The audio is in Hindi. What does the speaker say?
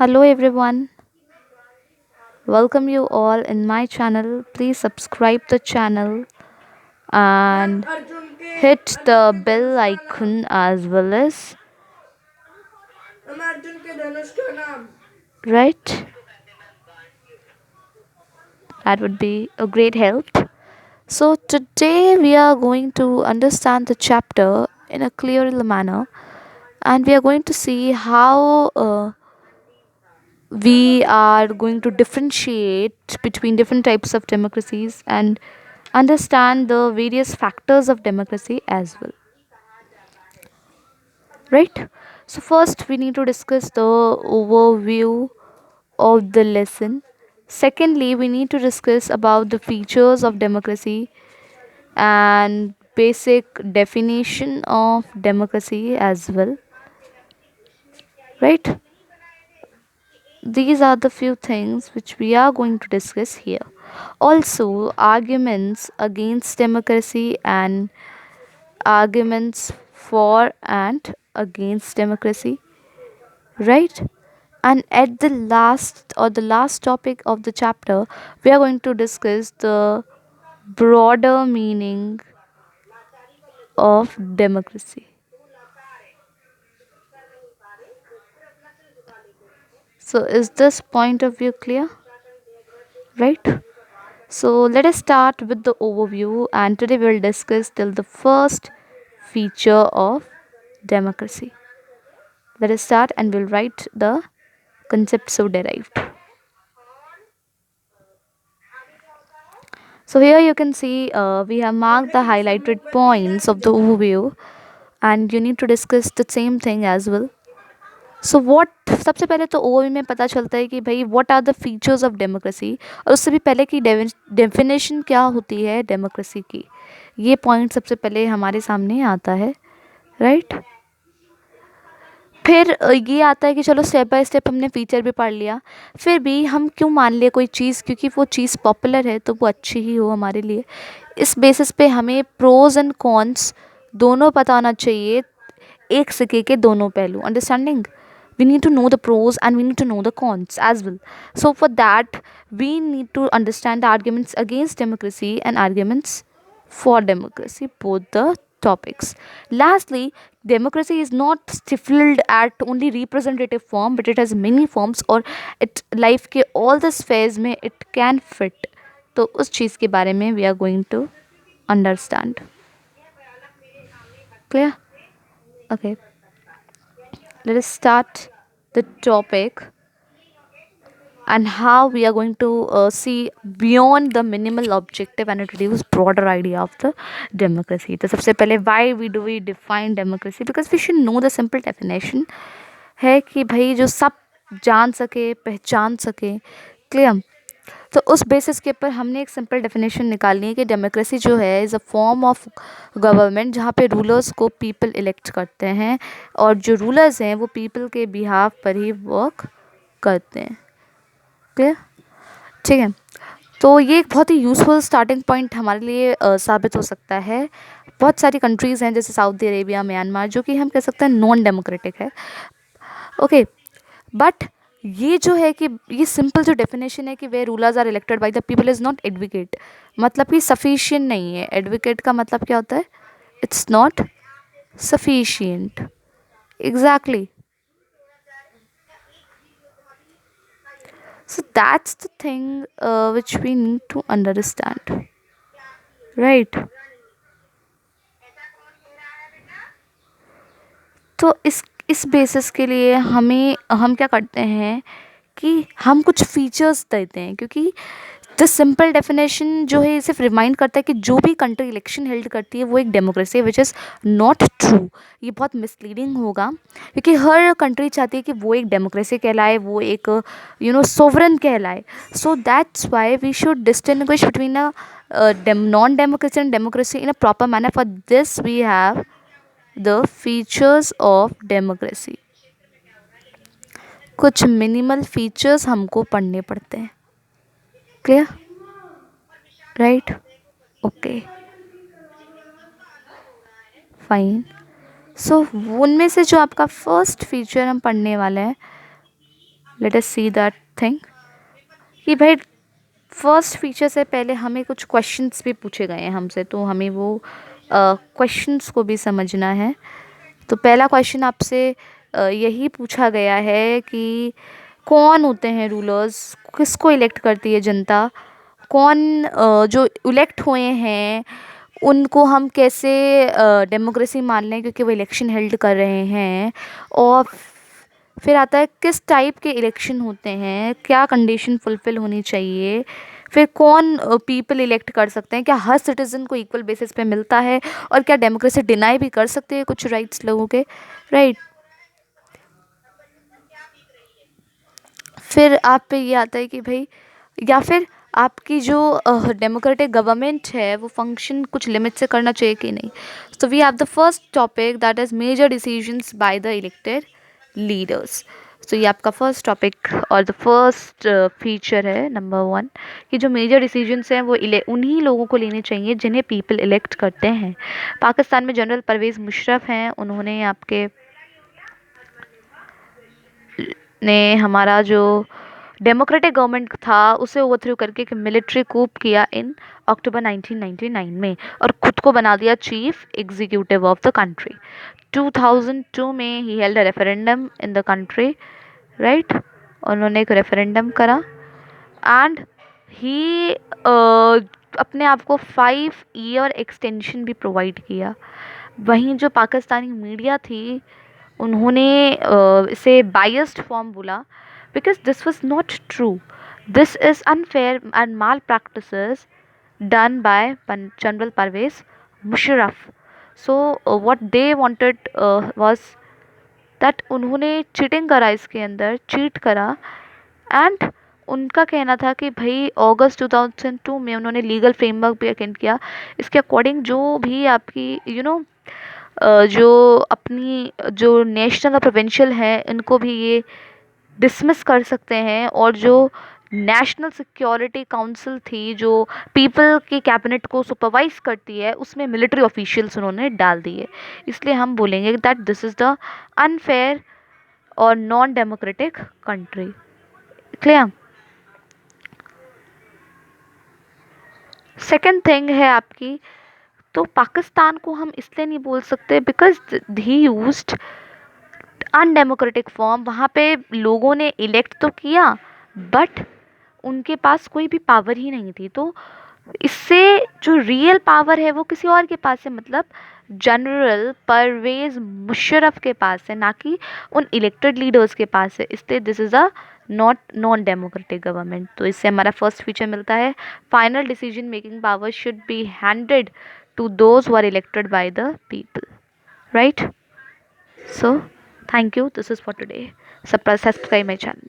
Hello everyone, welcome you all in my channel. Please subscribe the channel and hit the bell icon as well as right. That would be a great help. So today we are going to understand the chapter in a clear manner, and we are going to see how we are going to differentiate between different types of democracies and understand the various factors of democracy as well, right? So first we need to discuss the overview of the lesson. Secondly, we need to discuss about the features of democracy and basic definition of democracy as well, right? These are the few things which we are going to discuss here. Also, arguments against democracy and arguments for and against democracy, right? And at the last topic of the chapter, we are going to discuss the broader meaning of democracy. So, is this point of view clear? Right? So, let us start with the overview, and today we will discuss till the first feature of democracy. Let us start and we'll write the concept so derived. So, here you can see we have marked the highlighted points of the overview, and you need to discuss the same thing as well. So what सबसे पहले तो ओवरव्यू में पता चलता है कि भाई what are the features of democracy, और उससे भी पहले की डेफिनेशन क्या होती है डेमोक्रेसी की, ये पॉइंट सबसे पहले हमारे सामने आता है, राइट? फिर ये आता है कि चलो स्टेप बाय स्टेप हमने फीचर भी पढ़ लिया, फिर भी हम क्यों मान लिए कोई चीज़, क्योंकि वो चीज़ पॉपुलर है तो वो अच्छी ही हो हमारे लिए। इस बेसिस पे हमें प्रोज एंड कॉन्स दोनों पता होना चाहिए, एक सिक्के के दोनों पहलू, understanding. We need to know the pros and we need to know the cons as well. So for that, we need to understand the arguments against democracy and arguments for democracy, both the topics. Lastly, democracy is not stifled at only representative form, but it has many forms, or it life के all the spheres में it can fit. तो उस चीज़ के बारे में we are going to understand. Clear? Okay. Let us start the topic and how we are going to see beyond the minimal objective and introduce broader idea of the democracy. तो सबसे पहले why we define democracy, because we should know the simple definition है कि भाई जो सब जान सके पहचान सके, क्लियर? तो उस बेसिस के ऊपर हमने एक सिंपल डेफिनेशन निकालनी है कि डेमोक्रेसी जो है is a form of government जहाँ पे रूलर्स को पीपल इलेक्ट करते हैं, और जो रूलर्स हैं वो पीपल के बिहाफ पर ही वर्क करते हैं, क्लियर? ठीक है, तो ये एक बहुत ही यूज़फुल स्टार्टिंग पॉइंट हमारे लिए साबित हो सकता है। बहुत सारी कंट्रीज़ हैं जैसे सऊदी अरेबिया, म्यांमार, जो कि हम कह सकते हैं नॉन डेमोक्रेटिक है, ओके। बट ये जो है कि ये सिंपल जो डेफिनेशन है कि they rulers are elected by the people is not advocate, मतलब कि सफिशिएंट नहीं है। एडवोकेट का मतलब क्या होता है? It's not sufficient, exactly. So that's the thing which we need to understand, right? तो इस बेसिस के लिए हम क्या करते हैं कि हम कुछ फीचर्स देते हैं, क्योंकि द सिंपल डेफिनेशन जो है सिर्फ रिमाइंड करता है कि जो भी कंट्री इलेक्शन हेल्ड करती है वो एक डेमोक्रेसी है, विच इज़ नॉट ट्रू। ये बहुत मिसलीडिंग होगा, क्योंकि हर कंट्री चाहती है कि वो एक डेमोक्रेसी कहलाए, वो एक सोवरन कहलाए। So that's why we should distinguish between a non democracy and democracy in a proper manner. For this we have the features of democracy. कुछ मिनिमल फीचर्स हमको पढ़ने पड़ते हैं, clear? Right, okay, fine. So उनमें से जो आपका फर्स्ट फीचर हम पढ़ने वाले हैं let us see that thing कि भाई फर्स्ट फीचर से पहले हमें कुछ क्वेश्चंस भी पूछे गए हैं हमसे, तो हमें वो क्वेश्चंस को भी समझना है। तो पहला क्वेश्चन आपसे यही पूछा गया है कि कौन होते हैं रूलर्स, किसको इलेक्ट करती है जनता, कौन जो इलेक्ट हुए हैं उनको हम कैसे डेमोक्रेसी मान लें क्योंकि वो इलेक्शन हेल्ड कर रहे हैं। और फिर आता है किस टाइप के इलेक्शन होते हैं, क्या कंडीशन फुलफिल होनी चाहिए, फिर कौन पीपल इलेक्ट कर सकते हैं, क्या हर सिटीज़न को इक्वल बेसिस पे मिलता है, और क्या डेमोक्रेसी डिनाई भी कर सकते हैं कुछ राइट्स लोगों के, राइट। फिर आप पे ये आता है कि भाई या फिर आपकी जो डेमोक्रेटिक गवर्नमेंट है वो फंक्शन कुछ लिमिट से करना चाहिए कि नहीं। So we have the first topic that is major decisions by the elected leaders. So ये आपका फर्स्ट टॉपिक और द फर्स्ट फीचर है नंबर 1 कि जो मेजर डिसीजंस हैं वो उन्हीं लोगों को लेने चाहिए जिन्हें पीपल इलेक्ट करते हैं। पाकिस्तान में जनरल परवेज़ मुशर्रफ हैं, उन्होंने आपके ने हमारा जो डेमोक्रेटिक गवर्नमेंट था उसे ओवरथ्रो करके एक मिलिट्री कूप किया इन अक्टूबर 1999 में और खुद को बना दिया chief executive of the country. 2002 में he held a referendum in the country, right. उन्होंने एक रेफरेंडम करा एंड ही अपने आप को 5 ईयर एक्सटेंशन भी प्रोवाइड किया। वहीं जो पाकिस्तानी मीडिया थी उन्होंने इसे बायस्ड फॉर्म बोला because this was not true, this is unfair and malpractices done by general Parvez Musharraf. So what they wanted was that उन्होंने चीटिंग करा, इसके अंदर चीट करा। एंड उनका कहना था कि भाई अगस्त 2002 में उन्होंने लीगल फ्रेमवर्क भी अटेंड किया, इसके अकॉर्डिंग जो भी आपकी जो अपनी जो नेशनल और प्रोविंशियल है इनको भी ये डिसमिस कर सकते हैं। और जो नेशनल सिक्योरिटी काउंसिल थी जो पीपल की कैबिनेट को सुपरवाइज करती है उसमें मिलिट्री ऑफिशियल्स उन्होंने डाल दिए। इसलिए हम बोलेंगे that this is the unfair और non democratic country. Clear. Second thing है आपकी, तो पाकिस्तान को हम इसलिए नहीं बोल सकते because he used undemocratic form. वहाँ पे लोगों ने इलेक्ट तो किया बट उनके पास कोई भी पावर ही नहीं थी। तो इससे जो रियल पावर है वो किसी और के पास है, मतलब जनरल परवेज मुशर्रफ के पास है, ना कि उन इलेक्टेड लीडर्स के पास है। इसलिए this is a not non democratic government. तो इससे हमारा फर्स्ट फीचर मिलता है final decision making power should be handed to those who are elected by the people, right? So thank you, this is for today. Subscribe my channel.